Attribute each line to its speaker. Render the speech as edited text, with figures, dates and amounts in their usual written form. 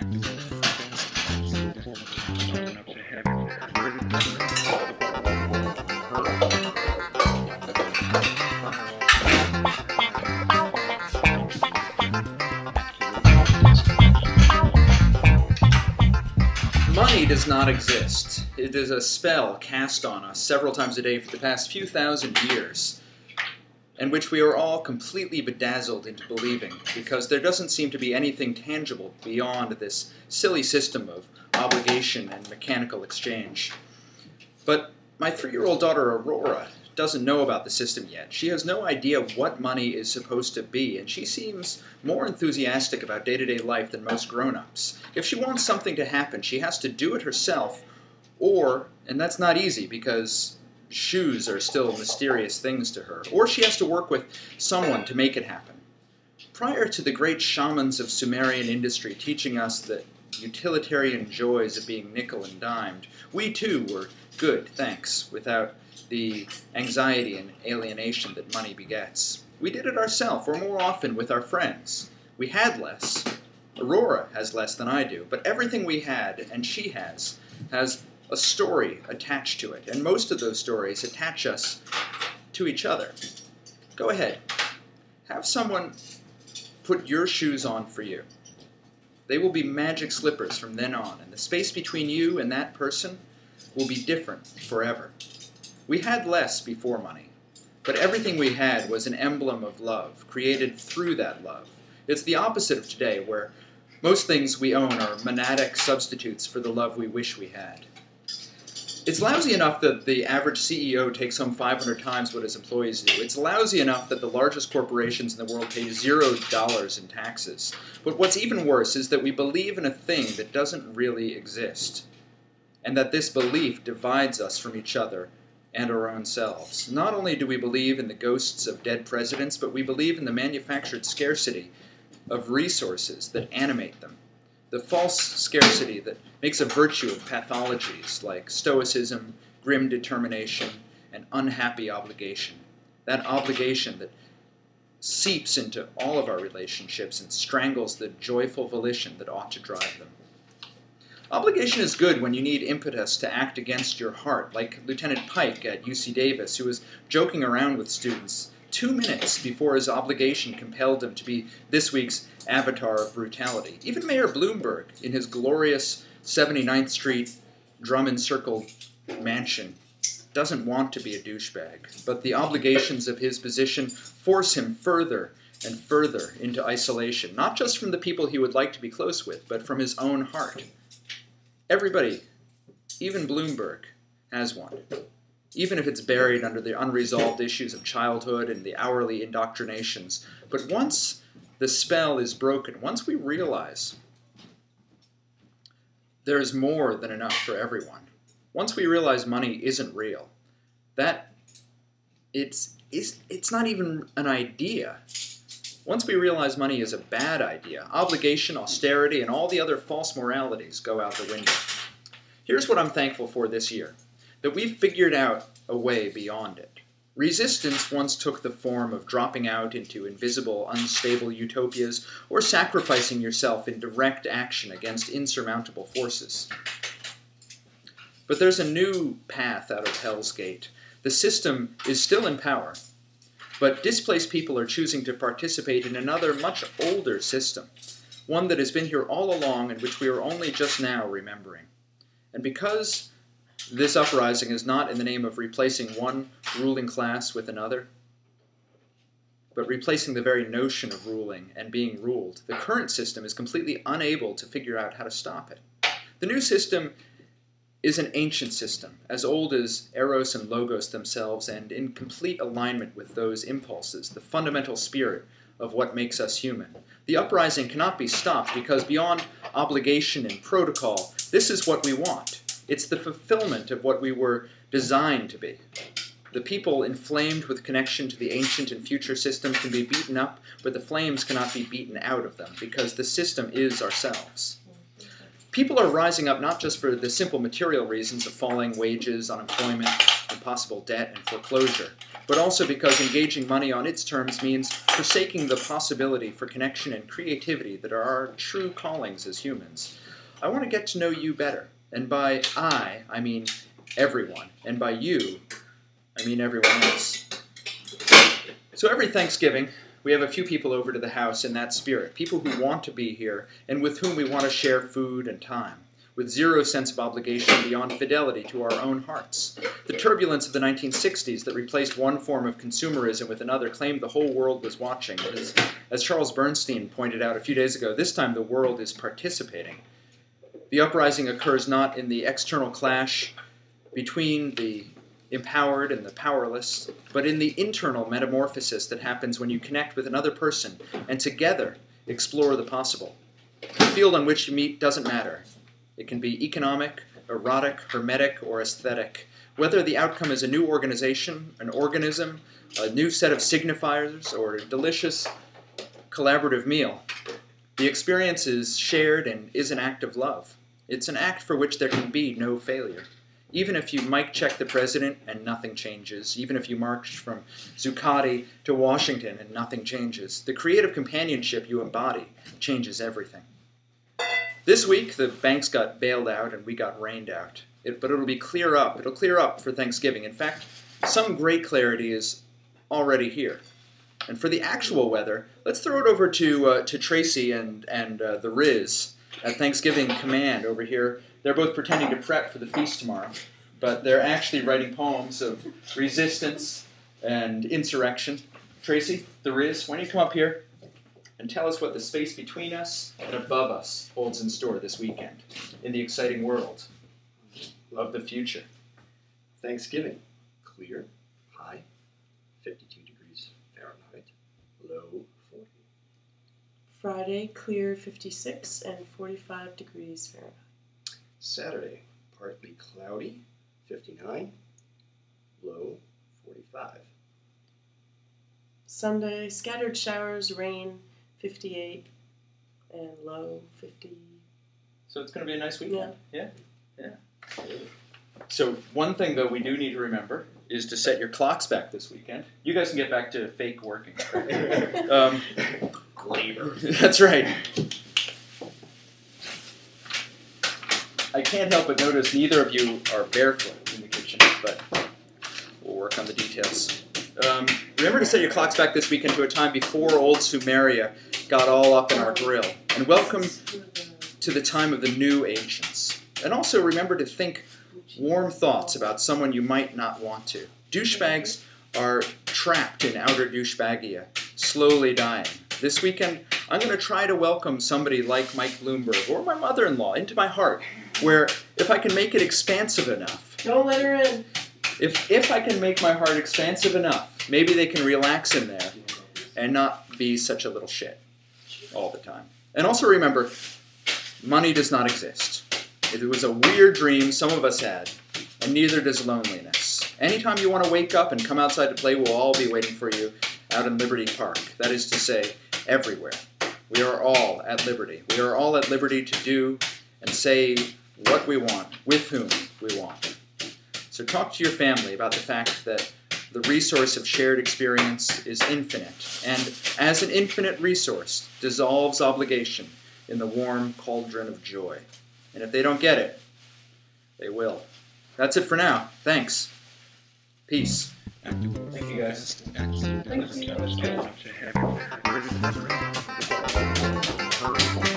Speaker 1: Money does not exist. It is a spell cast on us several times a day for the past few thousand years, and which we are all completely bedazzled into believing, because there doesn't seem to be anything tangible beyond this silly system of obligation and mechanical exchange. But my 3-year-old daughter Aurora doesn't know about the system yet. She has no idea what money is supposed to be, and she seems more enthusiastic about day-to-day life than most grown-ups. If she wants something to happen, she has to do it herself, and that's not easy because shoes are still mysterious things to her, or she has to work with someone to make it happen. Prior to the great shamans of Sumerian industry teaching us the utilitarian joys of being nickel and dimed, we too were good, thanks, without the anxiety and alienation that money begets. We did it ourselves, or more often with our friends. We had less. Aurora has less than I do, but everything we had, and she has a story attached to it, and most of those stories attach us to each other. Go ahead. Have someone put your shoes on for you. They will be magic slippers from then on, and the space between you and that person will be different forever. We had less before money, but everything we had was an emblem of love, created through that love. It's the opposite of today, where most things we own are monadic substitutes for the love we wish we had. It's lousy enough that the average CEO takes home 500 times what his employees do. It's lousy enough that the largest corporations in the world pay $0 in taxes. But what's even worse is that we believe in a thing that doesn't really exist, and that this belief divides us from each other and our own selves. Not only do we believe in the ghosts of dead presidents, but we believe in the manufactured scarcity of resources that animate them. The false scarcity that makes a virtue of pathologies like stoicism, grim determination, and unhappy obligation. That obligation that seeps into all of our relationships and strangles the joyful volition that ought to drive them. Obligation is good when you need impetus to act against your heart, like Lieutenant Pike at UC Davis, who was joking around with students 2 minutes before his obligation compelled him to be this week's avatar of brutality. Even Mayor Bloomberg, in his glorious 79th Street drum-encircled mansion, doesn't want to be a douchebag, but the obligations of his position force him further and further into isolation, not just from the people he would like to be close with, but from his own heart. Everybody, even Bloomberg, has one, even if it's buried under the unresolved issues of childhood and the hourly indoctrinations. But once the spell is broken, once we realize there's more than enough for everyone, once we realize money isn't real, that it's not even an idea. Once we realize money is a bad idea, obligation, austerity, and all the other false moralities go out the window. Here's what I'm thankful for this year, that we've figured out a way beyond it. Resistance once took the form of dropping out into invisible, unstable utopias or sacrificing yourself in direct action against insurmountable forces. But there's a new path out of Hell's Gate. The system is still in power, but displaced people are choosing to participate in another, much older system, one that has been here all along and which we are only just now remembering. And because this uprising is not in the name of replacing one ruling class with another, but replacing the very notion of ruling and being ruled, the current system is completely unable to figure out how to stop it. The new system is an ancient system, as old as Eros and Logos themselves, and in complete alignment with those impulses, the fundamental spirit of what makes us human. The uprising cannot be stopped because beyond obligation and protocol, this is what we want. It's the fulfillment of what we were designed to be. The people inflamed with connection to the ancient and future system can be beaten up, but the flames cannot be beaten out of them, because the system is ourselves. People are rising up not just for the simple material reasons of falling wages, unemployment, impossible debt and foreclosure, but also because engaging money on its terms means forsaking the possibility for connection and creativity that are our true callings as humans. I want to get to know you better, and by I mean everyone, and by you, I mean everyone else. So every Thanksgiving, we have a few people over to the house in that spirit, people who want to be here and with whom we want to share food and time, with zero sense of obligation beyond fidelity to our own hearts. The turbulence of the 1960s that replaced one form of consumerism with another claimed the whole world was watching. As Charles Bernstein pointed out a few days ago, this time the world is participating. The uprising occurs not in the external clash between the empowered and the powerless, but in the internal metamorphosis that happens when you connect with another person and together explore the possible. The field on which you meet doesn't matter. It can be economic, erotic, hermetic, or aesthetic. Whether the outcome is a new organization, an organism, a new set of signifiers, or a delicious collaborative meal, the experience is shared and is an act of love. It's an act for which there can be no failure. Even if you mic check the president and nothing changes, even if you march from Zuccotti to Washington and nothing changes, the creative companionship you embody changes everything. This week, the banks got bailed out and we got rained out. But it'll clear up for Thanksgiving. In fact, some great clarity is already here. And for the actual weather, let's throw it over to Tracy and the Riz at Thanksgiving Command over here. They're both pretending to prep for the feast tomorrow, but they're actually writing poems of resistance and insurrection. Tracy, the Riz, why don't you come up here and tell us what the space between us and above us holds in store this weekend in the exciting world of the future.
Speaker 2: Thanksgiving, clear, high, 52 degrees Fahrenheit, low 40.
Speaker 3: Friday, clear, 56 and 45 degrees Fahrenheit.
Speaker 2: Saturday, partly cloudy, 59, low 45.
Speaker 3: Sunday, scattered showers, rain, 58 and low 50.
Speaker 1: So it's going to be a nice weekend. Yeah. So one thing, though, we do need to remember is to set your clocks back this weekend. You guys can get back to fake working.
Speaker 2: Labor.
Speaker 1: That's right. I can't help but notice neither of you are barefoot in the kitchen, but we'll work on the details. Remember to set your clocks back this weekend to a time before old Sumeria got all up in our grill. And welcome to the time of the new ancients. And also remember to think warm thoughts about someone you might not want to. Douchebags are trapped in outer douchebagia, slowly dying. This weekend, I'm going to try to welcome somebody like Mike Bloomberg or my mother-in-law into my heart, where if I can make it expansive enough,
Speaker 3: Don't let her in.
Speaker 1: if I can make my heart expansive enough, maybe they can relax in there and not be such a little shit all the time. And also remember, money does not exist. It was a weird dream some of us had, and neither does loneliness. Anytime you want to wake up and come outside to play, we'll all be waiting for you out in Liberty Park. That is to say, everywhere. We are all at liberty. We are all at liberty to do and say what we want, with whom we want. So talk to your family about the fact that the resource of shared experience is infinite, and as an infinite resource, dissolves obligation in the warm cauldron of joy. And if they don't get it, they will. That's it for now. Thanks. Peace. Thank you, guys.
Speaker 3: Thank you.